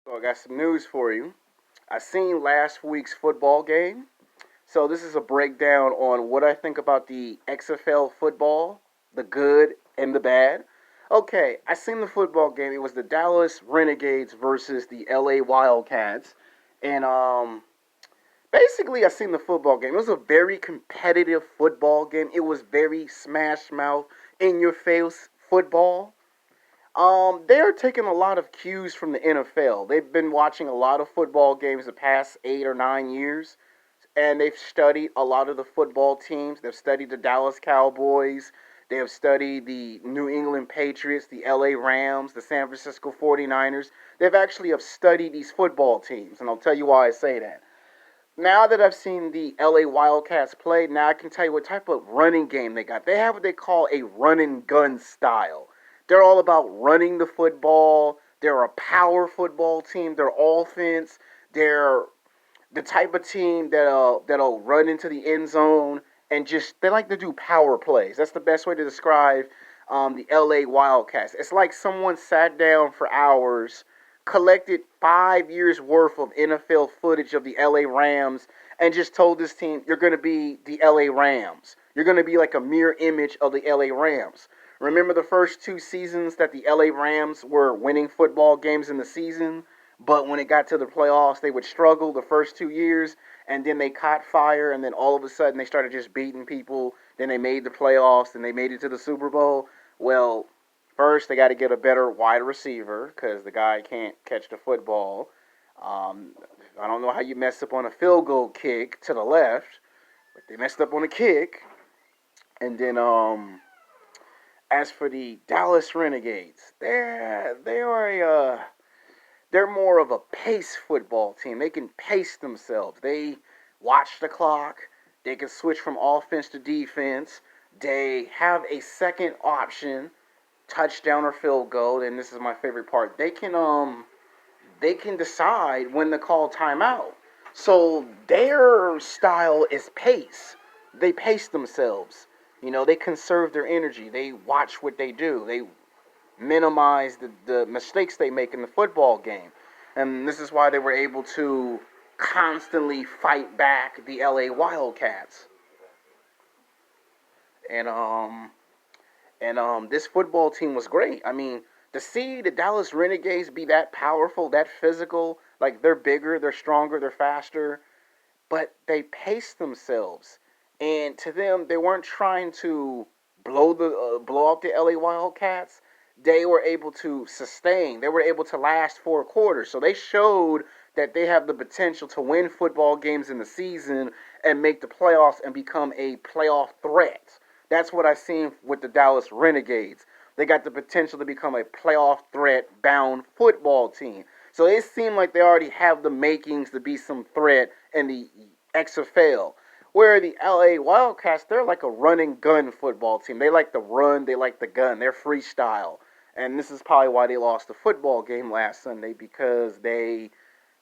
So I got some news for you. I seen last week's football game. So this is a breakdown on what I think about the XFL football, the good and the bad. Okay, I seen the football game. It was the Dallas Renegades versus the LA Wildcats. And basically I seen the football game. It was a very competitive football game. It was very smash mouth, in your face football. They're taking a lot of cues from the NFL. They've been watching a lot of football games the past 8 or 9 years, and they've studied a lot of the football teams. They've studied the Dallas Cowboys. They have studied the New England Patriots, the LA Rams, the San Francisco 49ers. They've actually have studied these football teams, and I'll tell you why I say that. Now that I've seen the LA Wildcats play, now I can tell you what type of running game they got. They have what they call a run and gun style. They're all about running the football. They're a power football team. They're offense. They're the type of team that'll run into the end zone and just they like to do power plays. That's the best way to describe the LA Wildcats. It's like someone sat down for hours, collected 5 years worth of NFL footage of the LA Rams, and just told this team, "You're going to be the LA Rams. You're going to be like a mirror image of the LA Rams." Remember the first 2 seasons that the LA Rams were winning football games in the season? But when it got to the playoffs, they would struggle the first 2 years, and then they caught fire, and then all of a sudden they started just beating people. Then they made the playoffs, and they made it to the Super Bowl. Well, first they got to get a better wide receiver because the guy can't catch the football. Um, I don't know how you mess up on a field goal kick to the left, but they messed up on a kick. And then as for the Dallas Renegades, they're more of a pace football team. They can pace themselves. They watch the clock. They can switch from offense to defense. They have a second option, touchdown or field goal. And this is my favorite part. They can decide when to call timeout. So their style is pace. They pace themselves. They conserve their energy. They watch what they do. They minimize the mistakes they make in the football game. And this is why they were able to constantly fight back the LA Wildcats. And this football team was great. I mean, to see the Dallas Renegades be that powerful, that physical, like they're bigger, they're stronger, they're faster, but they paced themselves. And to them, they weren't trying to blow out the LA Wildcats. They were able to sustain. They were able to last 4 quarters. So they showed that they have the potential to win football games in the season and make the playoffs and become a playoff threat. That's what I've seen with the Dallas Renegades. They got the potential to become a playoff threat bound football team. So it seemed like they already have the makings to be some threat in the XFL. Where the LA Wildcats, they're like a run and gun football team. They like the run, they like the gun, they're freestyle. And this is probably why they lost the football game last Sunday because they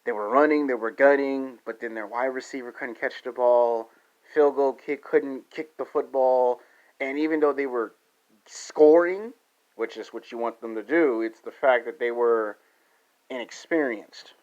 were running, they were gunning, but then their wide receiver couldn't catch the ball. Field goal kick couldn't kick the football. And even though they were scoring, which is what you want them to do, it's the fact that they were inexperienced.